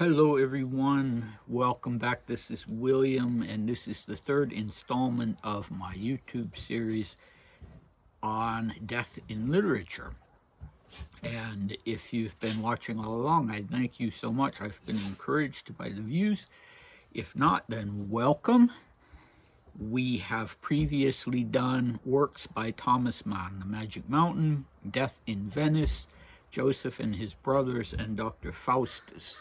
Hello everyone, welcome back. This is William and this is the third installment of my YouTube series on death in literature. And if you've been watching all along, I thank you so much. I've been encouraged by the views. If not, then welcome. We have previously done works by Thomas Mann, The Magic Mountain, Death in Venice, Joseph and His Brothers, and Dr. Faustus.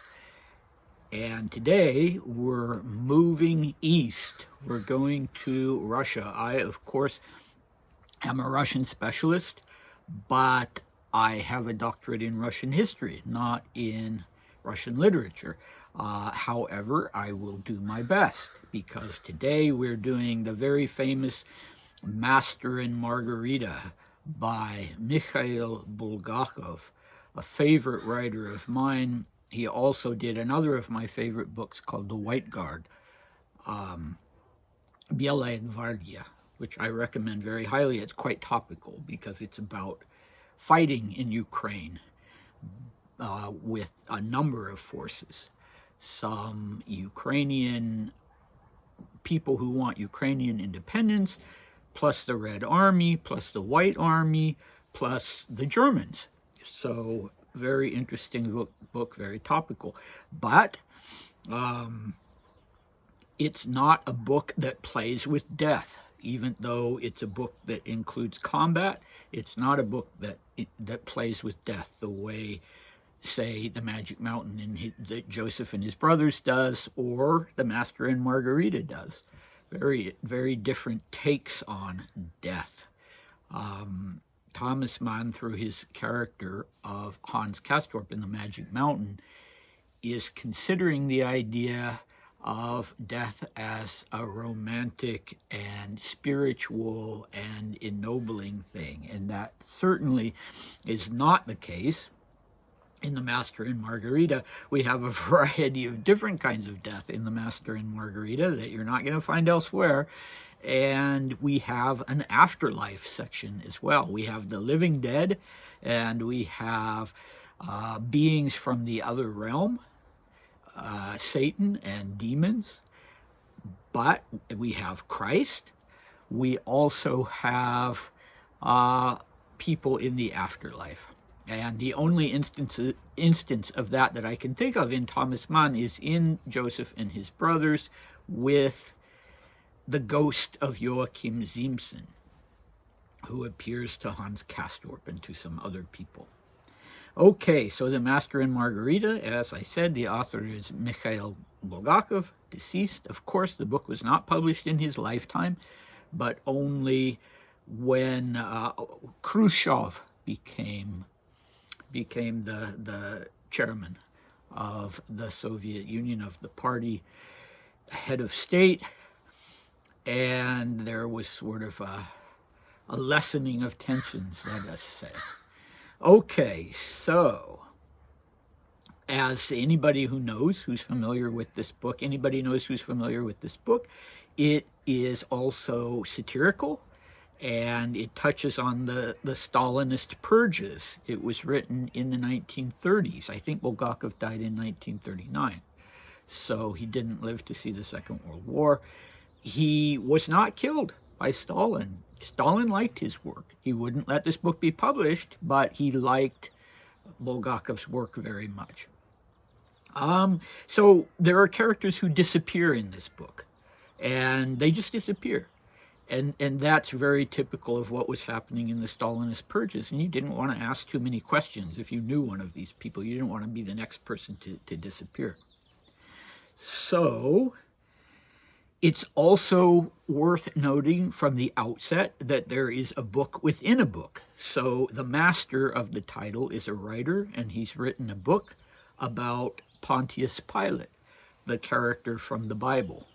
And today we're moving east. We're going to Russia. I, of course, am a Russian specialist, but I have a doctorate in Russian history, not in Russian literature. However, I will do my best because today we're doing the very famous Master and Margarita by Mikhail Bulgakov, a favorite writer of mine. He also did another of my favorite books called The White Guard, Белая гвардия, which I recommend very highly. It's quite topical because it's about fighting in Ukraine with a number of forces. Some Ukrainian people who want Ukrainian independence, plus the Red Army, plus the White Army, plus the Germans. So very interesting book, very topical. But it's not a book that plays with death. Even though it's a book that includes combat, it's not a book that plays with death the way, say, The Magic Mountain that Joseph and His Brothers does, or The Master and Margarita does. Very, very different takes on death. Thomas Mann, through his character of Hans Castorp in The Magic Mountain, is considering the idea of death as a romantic and spiritual and ennobling thing. And that certainly is not the case. In The Master and Margarita, we have a variety of different kinds of death in The Master and Margarita that you're not going to find elsewhere. And we have an afterlife section as well. We have the living dead, and we have beings from the other realm, Satan and demons. But we have Christ. We also have people in the afterlife. And the only instance of that I can think of in Thomas Mann is in Joseph and His Brothers with the ghost of Joachim Ziemßen, who appears to Hans Castorp and to some other people. Okay, so The Master and Margarita, as I said, the author is Mikhail Bulgakov, deceased. Of course, the book was not published in his lifetime, but only when Khrushchev became the chairman of the Soviet Union, of the party, head of state, and there was sort of a lessening of tensions, let us say. Okay, so as anybody who knows, who's familiar with this book, it is also satirical, and it touches on the Stalinist purges. It was written in the 1930s. I think Bulgakov died in 1939, so he didn't live to see the Second World War. He was not killed by Stalin. Stalin liked his work. He wouldn't let this book be published, but he liked Bulgakov's work very much. So there are characters who disappear in this book, and they just disappear. And that's very typical of what was happening in the Stalinist purges. And you didn't want to ask too many questions if you knew one of these people. You didn't want to be the next person to disappear. So it's also worth noting from the outset that there is a book within a book. So the master of the title is a writer, and he's written a book about Pontius Pilate, the character from the Bible,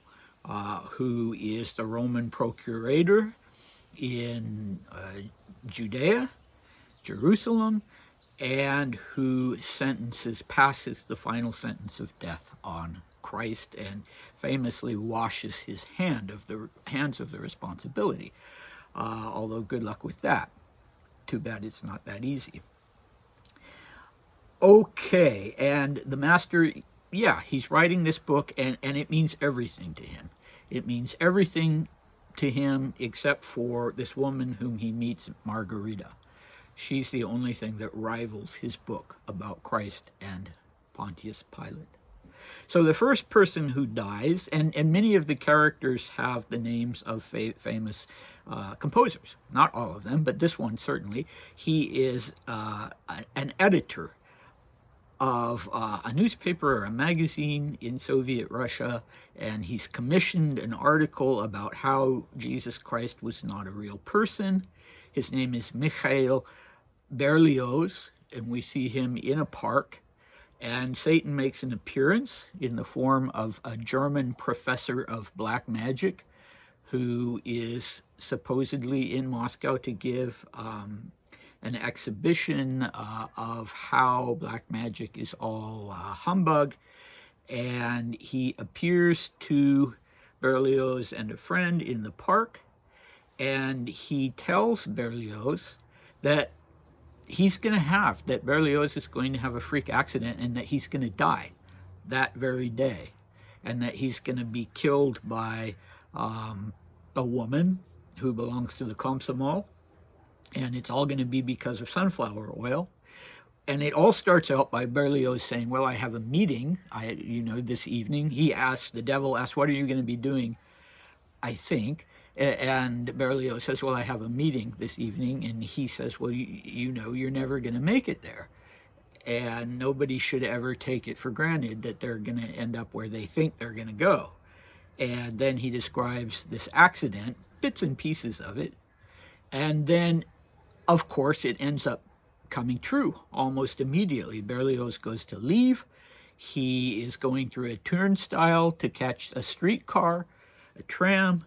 who is the Roman procurator in Judea, Jerusalem, and who passes the final sentence of death on Christ, and famously washes his hands of the responsibility. Although good luck with that. Too bad it's not that easy. Okay, and the master yeah, he's writing this book, and it means everything to him. It means everything to him except for this woman whom he meets, Margarita. She's the only thing that rivals his book about Christ and Pontius Pilate. So the first person who dies, and many of the characters have the names of famous composers. Not all of them, but this one certainly. He is an editor of a newspaper or a magazine in Soviet Russia, and he's commissioned an article about how Jesus Christ was not a real person. His name is Mikhail Bulgakov, and we see him in a park, and Satan makes an appearance in the form of a German professor of black magic who is supposedly in Moscow to give an exhibition of how black magic is all humbug, and he appears to Berlioz and a friend in the park, and he tells Berlioz that Berlioz is going to have a freak accident and that he's going to die that very day, and that he's going to be killed by a woman who belongs to the Komsomol, and it's all going to be because of sunflower oil. And it all starts out by Berlioz saying, well, I have a meeting, this evening. The devil asks, what are you going to be doing, I think? And Berlioz says, well, I have a meeting this evening. And he says, well, you're never going to make it there. And nobody should ever take it for granted that they're going to end up where they think they're going to go. And then he describes this accident, bits and pieces of it. And then, of course, it ends up coming true almost immediately. Berlioz goes to leave. He is going through a turnstile to catch a streetcar, a tram,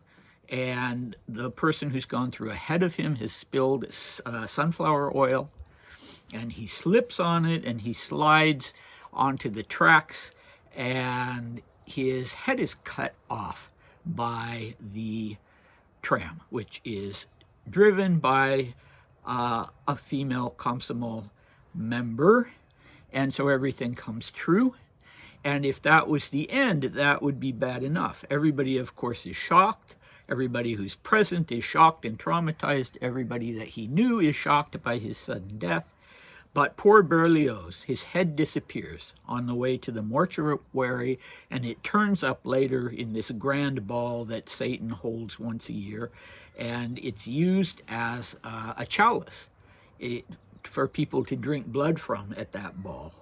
and the person who's gone through ahead of him has spilled sunflower oil, and he slips on it, and he slides onto the tracks, and his head is cut off by the tram, which is driven by a female Komsomol member, and so everything comes true. And if that was the end, that would be bad enough. Everybody, of course, is shocked. Everybody who's present is shocked and traumatized. Everybody that he knew is shocked by his sudden death. But poor Berlioz, his head disappears on the way to the mortuary, and it turns up later in this grand ball that Satan holds once a year, and it's used as a chalice for people to drink blood from at that ball.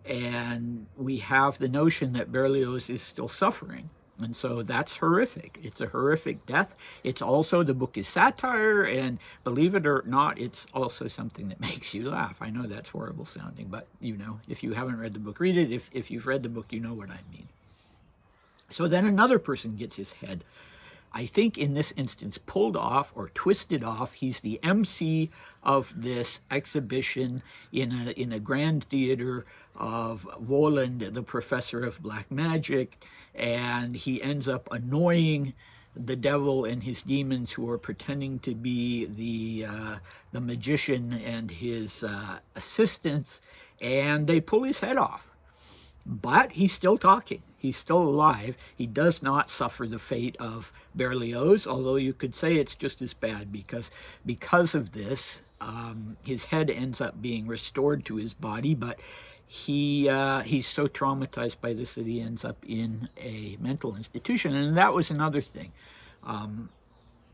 And we have the notion that Berlioz is still suffering. And so that's horrific. It's a horrific death. It's also, the book is satire, and believe it or not, it's also something that makes you laugh. I know that's horrible sounding, but if you haven't read the book, read it. If you've read the book, you know what I mean. So then another person gets his head, I think in this instance, pulled off or twisted off. He's the MC of this exhibition in a grand theater of Voland, the professor of black magic, and he ends up annoying the devil and his demons who are pretending to be the magician and his assistants, and they pull his head off. But he's still talking. He's still alive. He does not suffer the fate of Berlioz, although you could say it's just as bad because of this, his head ends up being restored to his body, but he's so traumatized by this that he ends up in a mental institution. And that was another thing.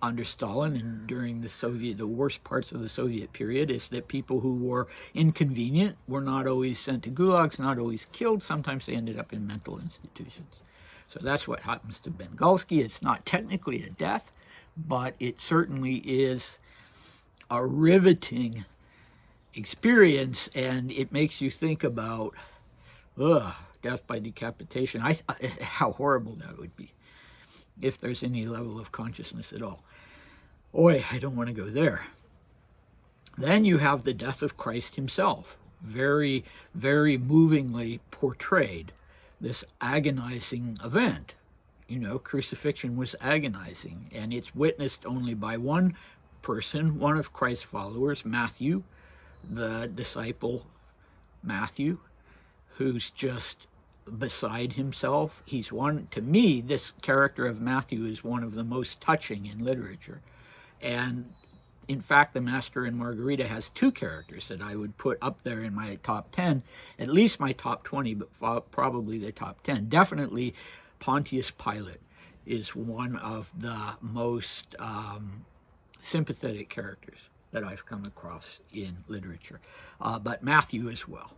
Under Stalin and during the worst parts of the Soviet period, is that people who were inconvenient were not always sent to gulags, not always killed. Sometimes they ended up in mental institutions. So that's what happens to Bengelsky. It's not technically a death, but it certainly is a riveting experience, and it makes you think about death by decapitation. How horrible that would be, if there's any level of consciousness at all. Boy, I don't want to go there. Then you have the death of Christ himself, very, very movingly portrayed, this agonizing event. Crucifixion was agonizing, and it's witnessed only by one person, one of Christ's followers, Matthew, the disciple Matthew, who's just beside himself. He's one, to me, this character of Matthew is one of the most touching in literature. And in fact, the Master and Margarita has two characters that I would put up there in my top 10, at least my top 20, but probably the top 10. Definitely Pontius Pilate is one of the most sympathetic characters that I've come across in literature, but Matthew as well.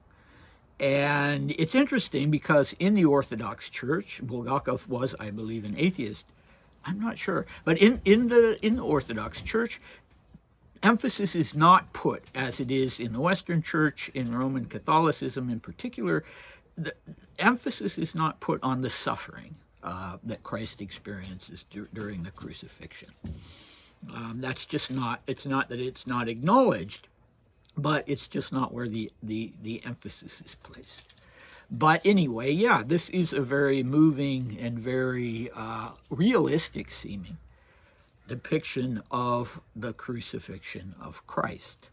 And it's interesting because in the Orthodox Church, Bulgakov was, I believe, an atheist. I'm not sure, but in the Orthodox Church, emphasis is not put, as it is in the Western Church, in Roman Catholicism in particular, the emphasis is not put on the suffering that Christ experiences during the crucifixion. That's just not, it's not that it's not acknowledged, but it's just not where the emphasis is placed. But anyway, yeah, this is a very moving and very realistic seeming depiction of the crucifixion of Christ.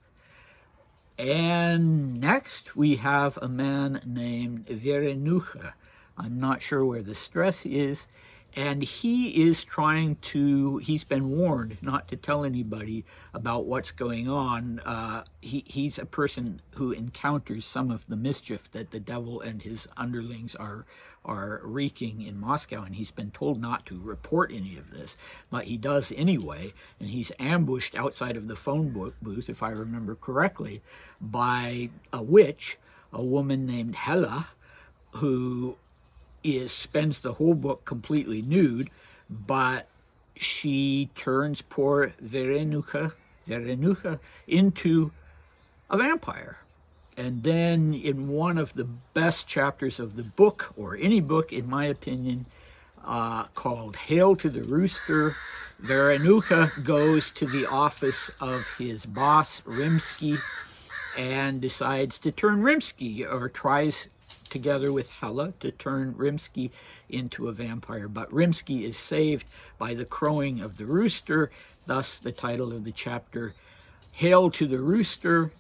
And next we have a man named Verenucha. I'm not sure where the stress is. And he is trying to, he's been warned not to tell anybody about what's going on. He's a person who encounters some of the mischief that the devil and his underlings are wreaking in Moscow, and he's been told not to report any of this, but he does anyway, and he's ambushed outside of the phone booth, if I remember correctly, by a witch, a woman named Hela, who spends the whole book completely nude, but she turns poor Verenucha into a vampire. And then in one of the best chapters of the book, or any book in my opinion, called Hail to the Rooster, Verenucha goes to the office of his boss, Rimsky, and decides to turn Rimsky, or tries together with Hela to turn Rimsky into a vampire. But Rimsky is saved by the crowing of the rooster, thus the title of the chapter, Hail to the Rooster,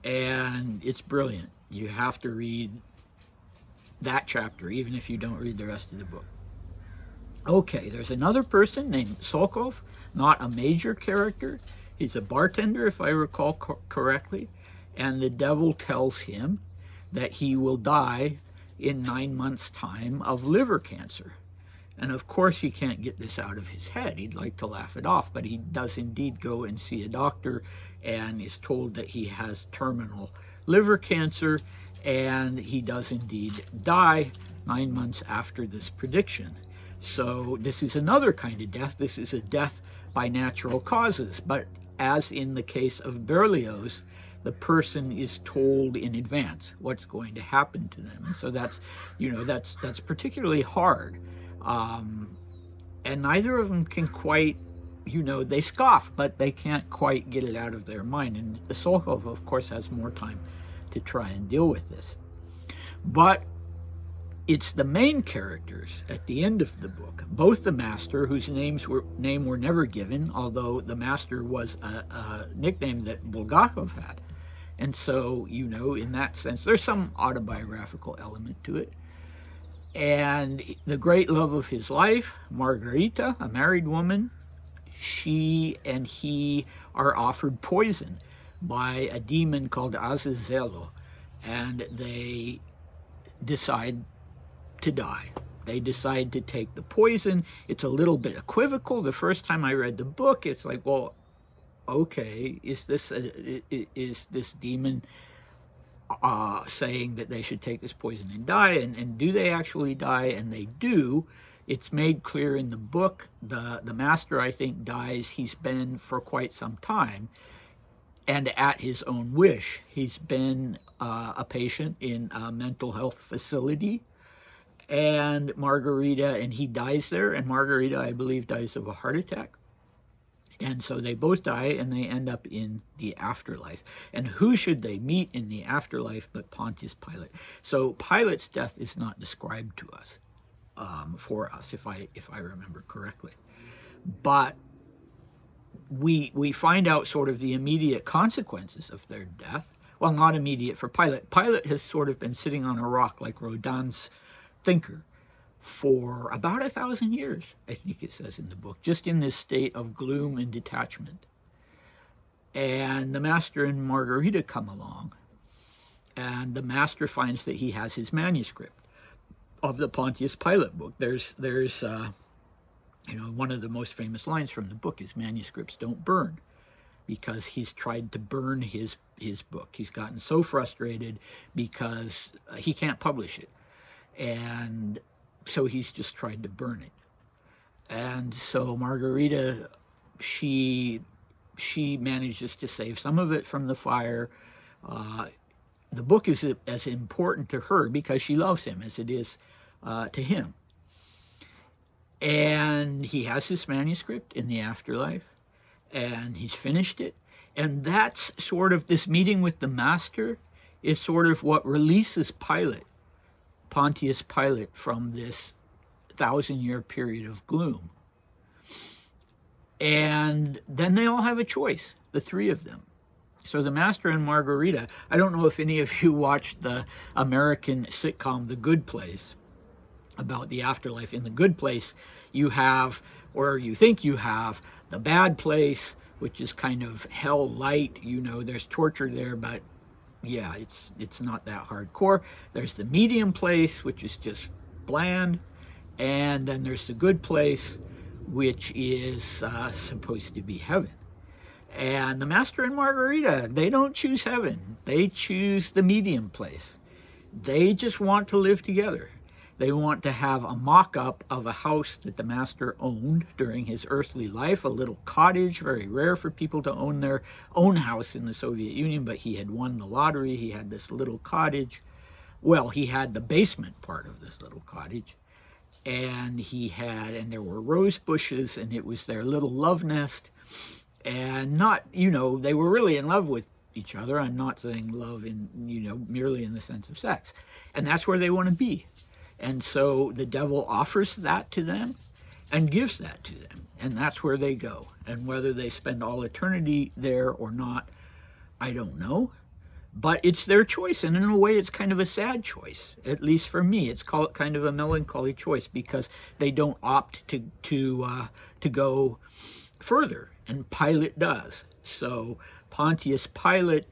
and it's brilliant. You have to read that chapter, even if you don't read the rest of the book. Okay, there's another person named Sokov, not a major character. He's a bartender, if I recall correctly, and the devil tells him that he will die in 9 months' time of liver cancer. And of course he can't get this out of his head. He'd like to laugh it off, but he does indeed go and see a doctor and is told that he has terminal liver cancer, and he does indeed die 9 months after this prediction. So this is another kind of death. This is a death by natural causes, but as in the case of Berlioz, the person is told in advance what's going to happen to them. And so that's, that's particularly hard. And neither of them can quite, they scoff, but they can't quite get it out of their mind. And Sokov, of course, has more time to try and deal with this. But it's the main characters at the end of the book, both the Master, whose name were never given, although the Master was a nickname that Bulgakov had. And so, in that sense, there's some autobiographical element to it. And the great love of his life, Margarita, a married woman, she and he are offered poison by a demon called Azazello, and they decide to die. They decide to take the poison. It's a little bit equivocal. The first time I read the book, it's like, well, okay, is this demon saying that they should take this poison and die, and do they actually die? And they do. It's made clear in the book. The Master, I think, dies. He's been for quite some time, and at his own wish. He's been a patient in a mental health facility, and he dies there, and Margarita, I believe, dies of a heart attack. And so they both die, and they end up in the afterlife. And who should they meet in the afterlife but Pontius Pilate? So Pilate's death is not described to us, for us, if I remember correctly. But we find out sort of the immediate consequences of their death. Well, not immediate for Pilate. Pilate has sort of been sitting on a rock, like Rodin's thinker for about 1,000 years, I think it says in the book, just in this state of gloom and detachment. And the Master and Margarita come along, and the Master finds that he has his manuscript of the Pontius Pilate book. There's one of the most famous lines from the book is manuscripts don't burn, because he's tried to burn his book. He's gotten so frustrated because he can't publish it. And so he's just tried to burn it. And so Margarita, she manages to save some of it from the fire. The book is as important to her because she loves him as it is to him. And he has this manuscript in the afterlife, and he's finished it. And that's sort of, this meeting with the Master is sort of what releases Pontius Pilate, from this 1,000-year period of gloom. And then they all have a choice, the three of them. So the Master and Margarita, I don't know if any of you watched the American sitcom The Good Place, about the afterlife. In The Good Place, you have, or you think you have, the bad place, which is kind of hell light. There's torture there, but yeah, it's not that hardcore. There's the medium place, which is just bland. And then there's the good place, which is supposed to be heaven. And the Master and Margarita, they don't choose heaven. They choose the medium place. They just want to live together. They want to have a mock-up of a house that the Master owned during his earthly life, a little cottage, very rare for people to own their own house in the Soviet Union, but he had won the lottery. He had this little cottage. Well, he had the basement part of this little cottage, and there were rose bushes, and it was their little love nest. And they were really in love with each other. I'm not saying love in, merely in the sense of sex. And that's where they want to be. And so the devil offers that to them and gives that to them. And that's where they go. And whether they spend all eternity there or not, I don't know. But it's their choice. And in a way, it's kind of a sad choice, at least for me. It's kind of a melancholy choice because they don't opt to go further. And Pilate does. So Pontius Pilate,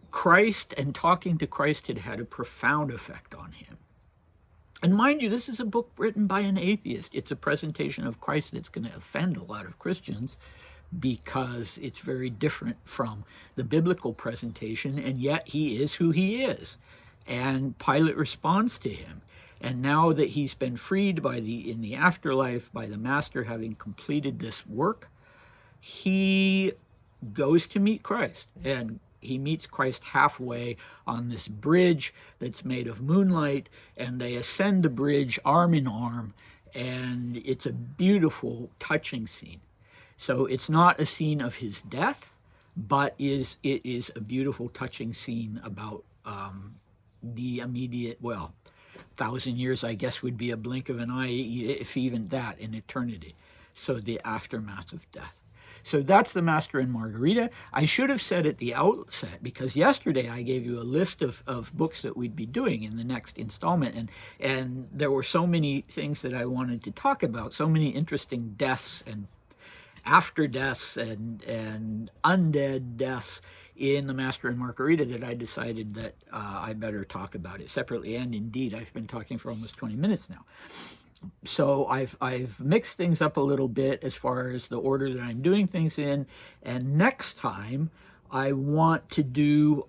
Christ and talking to Christ had a profound effect on him. And mind you, this is a book written by an atheist. It's a presentation of Christ that's going to offend a lot of Christians because it's very different from the biblical presentation, and yet he is who he is. And Pilate responds to him. And now that he's been freed in the afterlife by the Master, having completed this work, he goes to meet Christ. And he meets Christ halfway on this bridge that's made of moonlight, and they ascend the bridge arm in arm, and it's a beautiful, touching scene. So it's not a scene of his death, but it is a beautiful, touching scene about the immediate, 1,000 years, I guess, would be a blink of an eye, if even that, in eternity. So the aftermath of death. So that's the Master and Margarita. I should have said at the outset, because yesterday I gave you a list of books that we'd be doing in the next installment, and there were so many things that I wanted to talk about, so many interesting deaths and after deaths and undead deaths in the Master and Margarita that I decided that I better talk about it separately. And indeed, I've been talking for almost 20 minutes now. So I've mixed things up a little bit as far as the order that I'm doing things in, and next time I want to do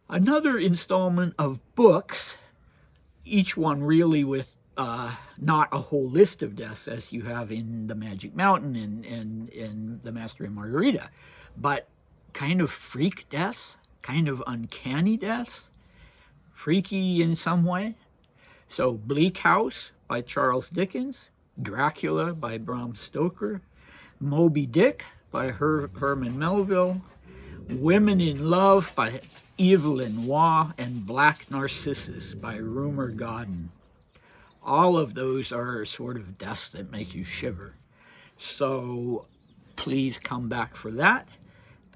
another installment of books, each one really with not a whole list of deaths as you have in the Magic Mountain and in the Master and Margarita, but kind of freak deaths, kind of uncanny deaths, freaky in some way. So Bleak House by Charles Dickens, Dracula by Bram Stoker, Moby Dick by Herman Melville, Women in Love by Evelyn Waugh, and Black Narcissus by Rumer Godden. All of those are sort of deaths that make you shiver. So please come back for that,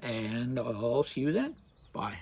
and I'll see you then. Bye.